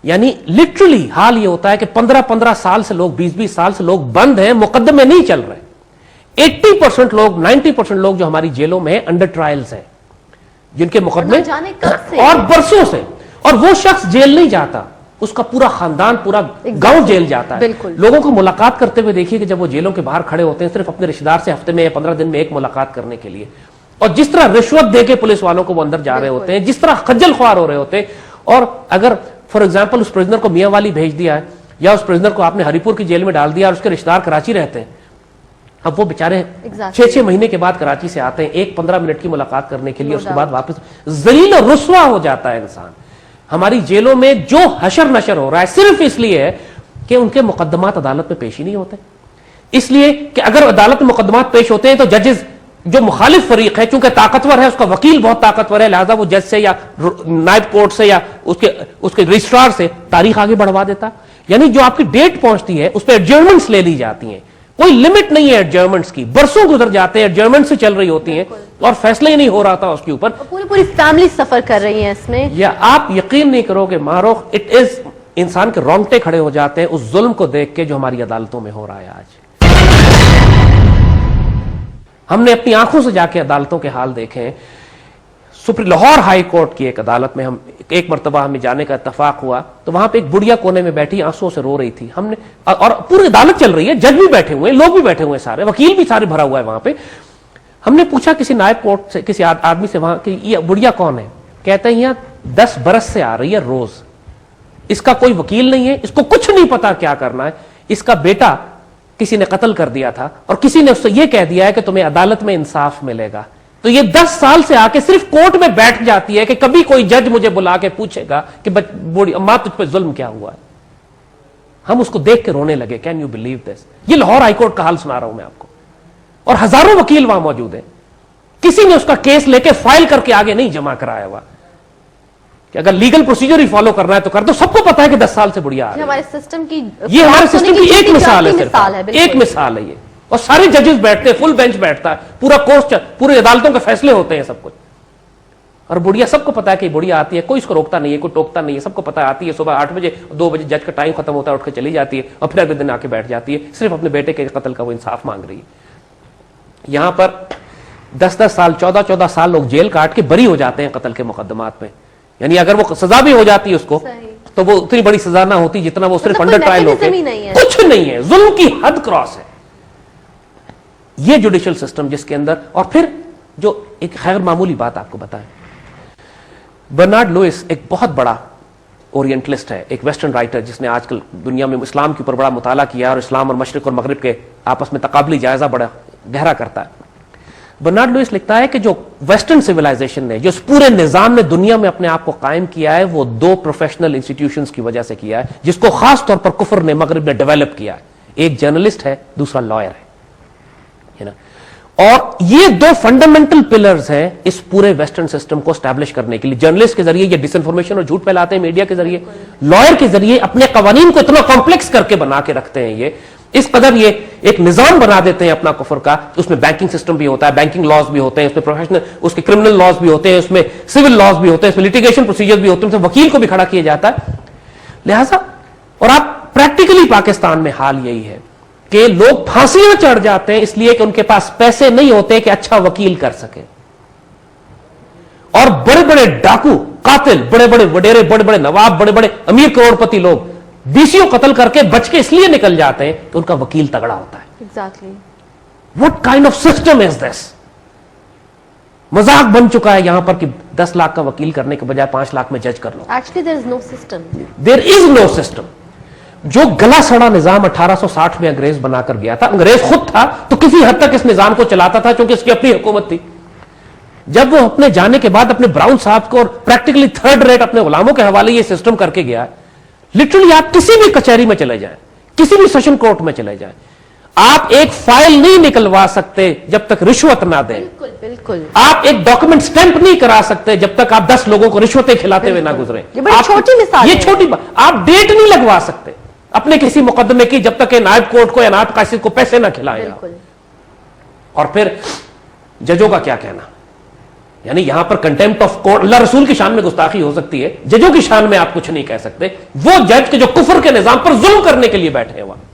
یعنی لٹرلی حال یہ ہوتا ہے کہ 15-15 سال سے لوگ 20-20 سال سے لوگ بند ہیں, مقدمے نہیں چل رہے. 80% لوگ 90% لوگ جو ہماری جیلوں میں انڈر ٹرائلز ہیں, جن کے مقدمے اور برسوں سے, اور وہ شخص جیل نہیں جاتا, اس کا پورا خاندان پورا گاؤں جیل جاتا ہے. لوگوں کو ملاقات کرتے ہوئے دیکھیے کہ جب وہ جیلوں کے باہر کھڑے ہوتے ہیں صرف اپنے رشتہ دار سے ہفتے میں یا 15 دن میں ایک ملاقات کرنے کے لیے, اور جس طرح رشوت دے کے پولیس والوں کو وہ اندر جا رہے ہوتے ہیں, جس طرح خجل خوار ہو رہے ہوتے ہیں. اور اگر فار ایگزامپل اس پرزنر کو میاں والی بھیج دیا ہے, یا اس پرزنر کو آپ نے ہری پور کی جیل میں ڈال دیا اور اس کے رشتہ دار کراچی رہتے ہیں, اب وہ بیچارے 6-6 مہینے کے بعد کراچی سے آتے ہیں ایک 15 منٹ کی ملاقات کرنے کے لیے, اس کے بعد واپس ذلیل و رسوا ہو جاتا ہے انسان. ہماری جیلوں میں جو حشر نشر ہو رہا ہے صرف اس لیے ہے کہ ان کے مقدمات عدالت میں پیش ہی نہیں ہوتے. اس لیے کہ اگر عدالت میں مقدمات پیش ہوتے ہیں تو ججز جو مخالف فریق ہے چونکہ طاقتور ہے, اس کا وکیل بہت طاقتور ہے, لہذا وہ جج سے یا نائب کورٹ سے یا اس کے رجسٹرار سے تاریخ آگے بڑھوا دیتا. یعنی جو آپ کی ڈیٹ پہنچتی ہے اس پہ ایڈجرمنٹس لے لی جاتی ہیں, کوئی لمٹ نہیں ہے ایڈجرمنٹس کی, برسوں گزر جاتے ہیں, ایڈجرمنٹ سے چل رہی ہوتی ہیں اور فیصلہ ہی نہیں ہو رہا تھا اس کے اوپر. پوری فیملی سفر کر رہی ہے اس میں. یا آپ یقین نہیں کرو کہ ماروخ اٹ از, انسان کے رونگٹے کھڑے ہو جاتے ہیں اس ظلم کو دیکھ کے جو ہماری عدالتوں میں ہو رہا ہے آج. ہم نے اپنی آنکھوں سے جا کے عدالتوں کے حال دیکھے ہیں. لاہور ہائی کورٹ کی ایک عدالت میں ہم ایک مرتبہ ہمیں جانے کا اتفاق ہوا تو وہاں پہ ایک بڑھیا کونے میں بیٹھی آنسو سے رو رہی تھی. ہم نے, اور پوری عدالت چل رہی ہے, جج بھی بیٹھے ہوئے ہیں, لوگ بھی بیٹھے ہوئے ہیں, سارے وکیل بھی سارے بھرا ہوا ہے وہاں پہ. ہم نے پوچھا کسی نائب کورٹ سے, کسی آدمی سے وہاں کہ یہ بڑھیا کون ہے, کہتے ہیں یہاں 10 برس سے آ رہی ہے روز, اس کا کوئی وکیل نہیں ہے, اس کو کچھ نہیں پتا کیا کرنا ہے, اس کا بیٹا کسی نے قتل کر دیا تھا اور کسی نے اس سے یہ کہہ دیا ہے کہ تمہیں عدالت میں انصاف ملے گا. تو یہ 10 سال سے آ کے صرف کورٹ میں بیٹھ جاتی ہے کہ کبھی کوئی جج مجھے بلا کے پوچھے گا کہ ماں تجھ پہ ظلم کیا ہوا ہے. ہم اس کو دیکھ کے رونے لگے. Can you believe this? یہ لاہور ہائی کورٹ کا حال سنا رہا ہوں میں آپ کو, اور ہزاروں وکیل وہاں موجود ہیں. کسی نے اس کا کیس لے کے فائل کر کے آگے نہیں جمع کرایا ہوا کہ اگر لیگل پروسیجر ہی فالو کرنا ہے تو کر دو. سب کو پتا ہے کہ 10 سال سے بڑھیا ہمارے سسٹم کی, یہ ہمارے سسٹم کی ایک مثال ہے, صرف ایک مثال ہے یہ. اور سارے ججز بیٹھتے ہیں, فل بینچ بیٹھتا ہے, پورا کورس, پورے عدالتوں کے فیصلے ہوتے ہیں سب کچھ. اور بڑھیا سب کو پتا ہے کہ بڑھیا آتی ہے, کوئی اس کو روکتا نہیں ہے, کوئی ٹوکتا نہیں ہے, سب کو پتا آتی ہے. صبح 8 بجے 2 بجے جج کا ٹائم ختم ہوتا ہے, اٹھ کے چلی جاتی ہے اور پھر اگلے دن آ کے بیٹھ جاتی ہے, صرف اپنے بیٹے کے قتل کا وہ انصاف مانگ رہی ہے. یہاں پر 10-10 سال 14-14 سال لوگ جیل کاٹ کے بری ہو جاتے ہیں قتل کے مقدمات میں. یعنی اگر وہ سزا بھی ہو جاتی ہے اس کو تو وہ اتنی بڑی سزا نہ ہوتی جتنا وہ صرف انڈر ٹرائل ہوتے ہیں. کچھ نہیں ہے, ظلم کی حد کراس ہے یہ جوڈیشل سسٹم, جس کے اندر. اور پھر جو ایک غیر معمولی بات آپ کو بتائیں, برنارڈ لوئس ایک بہت بڑا اورینٹلسٹ ہے, ایک ویسٹرن رائٹر جس نے آج کل دنیا میں اسلام کے اوپر بڑا مطالعہ کیا اور اسلام اور مشرق اور مغرب کے آپس میں تقابلی جائزہ بڑا گہرا کرتا ہے. برنارڈ لوئس لکھتا ہے کہ جو ویسٹرن سویلائزیشن نے, جو اس پورے نظام نے دنیا میں اپنے آپ کو قائم کیا ہے, وہ 2 پروفیشنل انسٹیٹیوشنز کی وجہ سے کیا ہے, جس کو خاص طور پر کفر نے, مغرب نے ڈیولپ کیا ہے. ایک جرنلسٹ ہے, دوسرا لائر ہے. اور یہ 2 فنڈامنٹل پلرز ہیں اس پورے ویسٹرن سسٹم کو اسٹیبلش کرنے کے لیے. جرنلسٹ کے ذریعے یہ ڈس انفارمیشن اور جھوٹ پھیلاتے ہیں میڈیا کے ذریعے, لائر کے ذریعے اپنے قوانین کو اتنا کمپلیکس کر کے بنا کے رکھتے ہیں. یہ اس قدر یہ ایک نظام بنا دیتے ہیں اپنا کفر کا. اس میں بینکنگ سسٹم بھی ہوتا ہے, بینکنگ لاز بھی ہوتے ہیں, اس میں پروفیشنل, اس کے کرمنل لاز بھی ہوتے ہیں, اس میں سول لاز بھی ہوتے ہیں, اس میں لیٹیگیشن پروسیجر بھی ہوتے ہیں, اس میں وکیل کو بھی کھڑا کیا جاتا ہے. لہذا اور آپ پریکٹیکلی پاکستان میں حال یہی ہے کہ لوگ پھانسیاں چڑھ جاتے ہیں اس لیے کہ ان کے پاس پیسے نہیں ہوتے کہ اچھا وکیل کر سکے. اور بڑے بڑے ڈاکو, قاتل, بڑے بڑے وڈیرے, بڑے بڑے نواب, بڑے بڑے امیر کروڑپتی لوگ بیسیوں قتل کر کے بچ کے اس لیے نکل جاتے ہیں کہ ان کا وکیل تگڑا ہوتا ہے. Exactly. What kind of system is this? مذاق بن چکا ہے یہاں پر کہ 10 لاکھ کا وکیل کرنے کے بجائے 5 لاکھ میں جج کر لو. Actually there is no system. There is no system. جو گلا سڑا نظام 1860 میں انگریز بنا کر گیا تھا, انگریز خود تھا تو کسی حد تک اس نظام کو چلاتا تھا چونکہ اس کی اپنی حکومت تھی. جب وہ اپنے جانے کے بعد اپنے براؤن صاحب کو اور پریکٹیکلی 3rd ریٹ اپنے غلاموں کے حوالے یہ سسٹم کر کے گیا. لٹرلی آپ کسی بھی کچہری میں چلے جائیں, کسی بھی سیشن کورٹ میں چلے جائیں, آپ ایک فائل نہیں نکلوا سکتے جب تک رشوت نہ دیں. بالکل. آپ ایک ڈاکومنٹ سٹیمپ نہیں کرا سکتے جب تک آپ 10 لوگوں کو رشوتیں کھلاتے ہوئے نہ گزریں. یہ چھوٹی مثال ہے, یہ چھوٹی بات. آپ ڈیٹ نہیں لگوا سکتے اپنے کسی مقدمے کی جب تک کہ نائب کورٹ کو یا نائب قاضی کو پیسے نہ کھلائیں. اور پھر ججوں کا کیا کہنا, یعنی یہاں پر کنٹمپٹ آف کورٹ، اللہ رسول کی شان میں گستاخی ہو سکتی ہے، ججوں کی شان میں آپ کچھ نہیں کہہ سکتے. وہ جج کے جو کفر کے نظام پر ظلم کرنے کے لیے بیٹھے ہیں وہاں.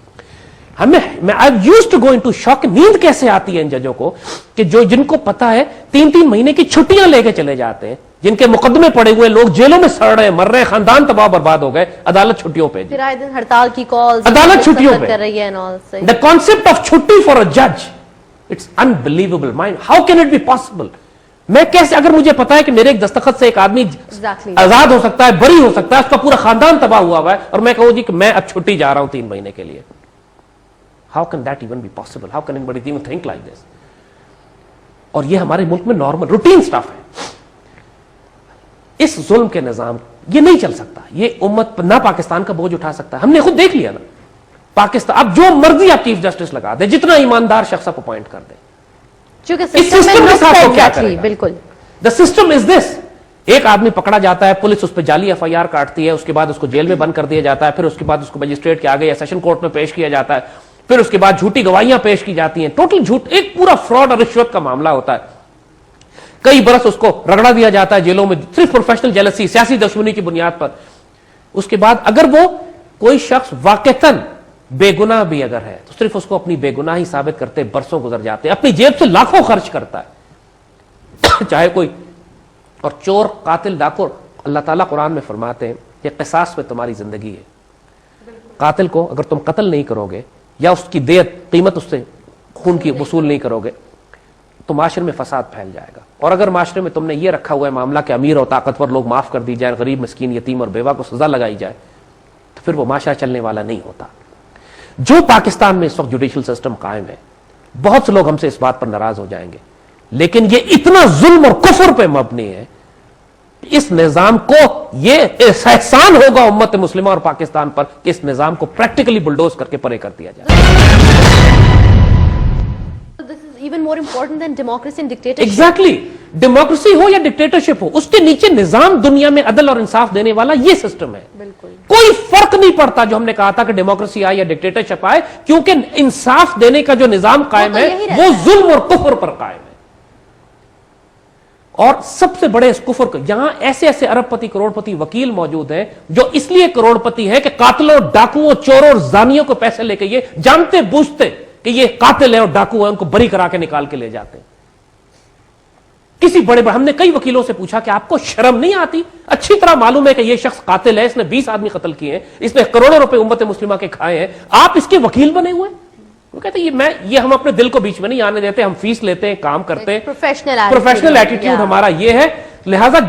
میں I used to go into shock. نیند کیسے آتی ہے ان ججوں کو کہ جن کو پتا ہے 3 مہینے کی چھٹیاں لے کے چلے جاتے ہیں، جن کے مقدمے پڑے ہوئے، لوگ جیلوں میں سڑ رہے ہیں، مر رہے ہیں، خاندان تباہ برباد ہو گئے، عدالت چھٹیوں پہ. پھر آئے دن ہڑتال کی کالز عدالت چھٹیوں پہ کر رہی ہے. The concept of چھٹی for a judge, it's unbelievable. How can it be possible? میں کیسے، اگر مجھے پتا ہے کہ میرے ایک دستخط سے ایک آدمی آزاد ہو سکتا ہے، بری ہو سکتا ہے، اس کا پورا خاندان تباہ ہوا ہے، اور میں کہوں جی کہ میں اب چھٹی جا رہا ہوں 3 مہینے کے لیے. How can that even be possible? How can anybody even think like this? اور یہ ہمارے ملک میں نارمل روٹین سٹف ہے. اس ظلم کے نظام یہ نہیں چل سکتا. یہ امت نہ پاکستان کا بوجھ اٹھا سکتا ہے. ہم نے خود دیکھ لیا نا پاکستان. اب جو مرضی آپ چیف جسٹس لگا دیں، جتنا ایماندار شخص آپ اپوائنٹ کر دیں، بالکل دا سسٹم از دس. ایک آدمی پکڑا جاتا ہے، پولیس اس پہ جعلی FIR کاٹتی ہے، اس کے بعد اس کو جیل میں بند کر دیا جاتا ہے، پھر اس کے بعد اس کو مجسٹریٹ کے آگے یا سیشن کورٹ میں پیش کیا جاتا ہے، پھر اس کے بعد جھوٹی گواہیاں پیش کی جاتی ہیں، ٹوٹل جھوٹ، ایک پورا فراڈ اور رشوت کا معاملہ ہوتا ہے. کئی برس اس کو رگڑا دیا جاتا ہے جیلوں میں، صرف پروفیشنل جیلسی، سیاسی دشمنی کی بنیاد پر. اس کے بعد اگر وہ کوئی شخص واقعتاً بے گناہ بھی اگر ہے تو صرف اس کو اپنی بے گناہی ثابت کرتے برسوں گزر جاتے ہیں، اپنی جیب سے لاکھوں خرچ کرتا ہے چاہے کوئی. اور چور، قاتل، ڈاکو، اللہ تعالیٰ قرآن میں فرماتے ہیں کہ قصاص میں تمہاری زندگی ہے. قاتل کو اگر تم قتل نہیں کرو گے یا اس کی دیت، قیمت، اس سے خون کی وصول نہیں کرو گے تو معاشرے میں فساد پھیل جائے گا. اور اگر معاشرے میں تم نے یہ رکھا ہوا ہے معاملہ کہ امیر اور طاقتور لوگ معاف کر دی جائیں، غریب، مسکین، یتیم اور بیوہ کو سزا لگائی جائے، تو پھر وہ معاشرہ چلنے والا نہیں ہوتا. جو پاکستان میں اس وقت جوڈیشل سسٹم قائم ہے، بہت سے لوگ ہم سے اس بات پر ناراض ہو جائیں گے، لیکن یہ اتنا ظلم اور کفر پہ مبنی ہے، اس نظام کو یہ احسان ہوگا امت مسلمہ اور پاکستان پر کہ اس نظام کو پریکٹیکلی بلڈوز کر کے پرے کر دیا جائے. even more important than democracy and dictatorship. Exactly. Democracy ہو یا ڈکٹیٹرشپ ہو، اس کے نیچے نظام دنیا میں عدل اور انصاف دینے والا یہ سسٹم ہے. بالکل کوئی فرق نہیں پڑتا جو ہم نے کہا تھا کہ ڈیموکریسی آئے یا ڈکٹیٹرشپ آئے، کیونکہ انصاف دینے کا جو نظام قائم ہے وہ ظلم اور کفر پر قائم ہے. اور سب سے بڑے اس کفر کو، یہاں ایسے ایسے ارب پتی کروڑ پتی وکیل موجود ہیں جو اس لیے کروڑ پتی ہیں کہ قاتلوں، ڈاکوؤں، چوروں اور زانیوں کو پیسے لے کے یہ جانتے بوجھتے کہ یہ قاتل ہیں اور ڈاکو ہیں، ان کو بری کرا کے نکال کے لے جاتے ہیں. کسی بڑے ہم نے کئی وکیلوں سے پوچھا کہ آپ کو شرم نہیں آتی؟ اچھی طرح معلوم ہے کہ یہ شخص قاتل ہے، اس نے 20 آدمی قتل کیے ہیں، اس نے کروڑوں روپے امت مسلمہ کے کھائے ہیں، آپ اس کے وکیل بنے ہوئے ہیں؟ وہ کہتے ہیں یہ ہم اپنے دل کو بیچ میں نہیں آنے دیتے، ہم فیس لیتے ہیں، کام کرتے ہیں، پروفیشنل ایٹیٹیوڈ ہمارا یہ ہے. لہذا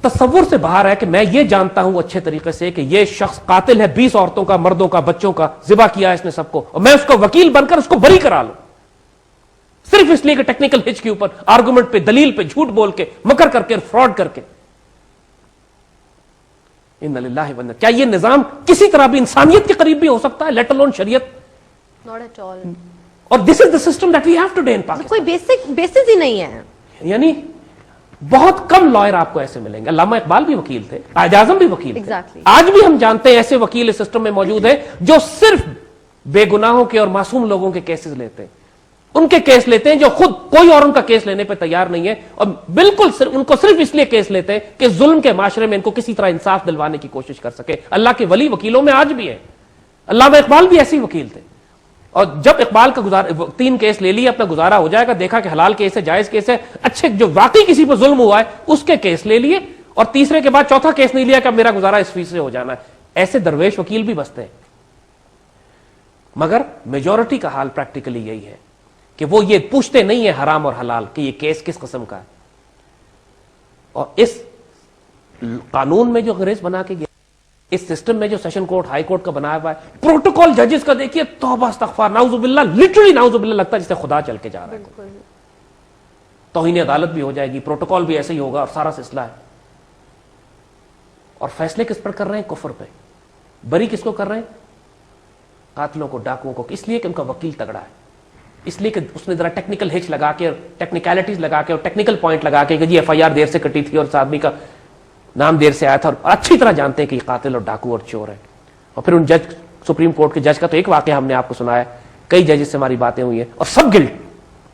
تصور سے باہر ہے کہ میں یہ جانتا ہوں اچھے طریقے سے کہ یہ شخص قاتل ہے، 20 عورتوں کا، مردوں کا، بچوں کا ذبح کیا ہے اس نے سب کو، اور میں اس کا وکیل بن کر اس کو بری کرا لوں صرف اس لیے کہ ٹیکنیکل ہچ کے اوپر، آرگومنٹ پہ، دلیل پہ جھوٹ بول کے، مکر کر کے، فراڈ کر کے. ان للہ و انا، کیا یہ نظام کسی طرح بھی انسانیت کے قریب بھی ہو سکتا ہے، لیٹ الون شریعت؟ Not at all. اور this is the system that we have today in Pakistan. کوئی بیسس ہی نہیں ہے. یعنی بہت کم لائر آپ کو ایسے ملیں گے. علامہ اقبال بھی وکیل تھے، قائد اعظم بھی وکیل تھے. Exactly. آج بھی ہم جانتے ہیں ایسے وکیل اس سسٹم میں موجود ہیں جو صرف بے گناہوں کے اور معصوم لوگوں کے کیسز لیتے ہیں، ان کے کیس لیتے ہیں جو خود کوئی اور ان کا کیس لینے پہ تیار نہیں ہے، اور بالکل ان کو صرف اس لیے کیس لیتے ہیں کہ ظلم کے معاشرے میں ان کو کسی طرح انصاف دلوانے کی کوشش کر سکے. اللہ کے ولی وکیلوں میں آج بھی ہے. علامہ اقبال بھی ایسے ہی وکیل تھے، اور جب اقبال کا 3 کیس لے لیا، اپنا گزارا ہو جائے گا، دیکھا کہ حلال کیس ہے، جائز کیس ہے، اچھے جو واقعی کسی پہ ظلم ہوا ہے اس کے کیس لے لیے، اور تیسرے کے بعد چوتھا کیس نہیں لیا کہ اب میرا گزارا اس فیس سے ہو جانا ہے. ایسے درویش وکیل بھی بستے ہیں. مگر میجورٹی کا حال پریکٹیکلی یہی ہے کہ وہ یہ پوچھتے نہیں ہیں حرام اور حلال کہ یہ کیس کس قسم کا ہے. اور اس قانون میں جو انگریز بنا کے گیا، اس سسٹم میں جو سیشن کورٹ، ہائی کورٹ کا بنایا ہوا ہے، پروٹوکول ججز کا دیکھیے، توبہ استغفار، نعوذ باللہ، لٹرلی نعوذ باللہ، لگتا ہے جسے خدا چل کے جا رہا ہے. توہین عدالت بھی ہو جائے گی، پروٹوکول بھی ایسے ہی ہوگا، اور سارا سلسلہ ہے. اور فیصلے کس پر کر رہے ہیں؟ کفر پہ. بری کس کو کر رہے ہیں؟ قاتلوں کو، ڈاکوؤں کو. اس لیے کہ ان کا وکیل تگڑا ہے، اس لیے کہ اس نے ذرا ٹیکنیکل ہچ لگا کے، ٹیکنیکلٹیز لگا کے، اور ٹیکنیکل پوائنٹ لگا کے کہ جی FIR دیر سے کٹی تھی اور اس آدمی کا نام دیر سے آیا تھا، اور اچھی طرح جانتے ہیں کہ یہ قاتل اور ڈاکو اور چور ہے. اور پھر ان سپریم کورٹ کے جج کا تو ایک واقعہ ہم نے آپ کو سنایا، کئی ججز سے ہماری باتیں ہوئی ہیں، اور سب گلٹ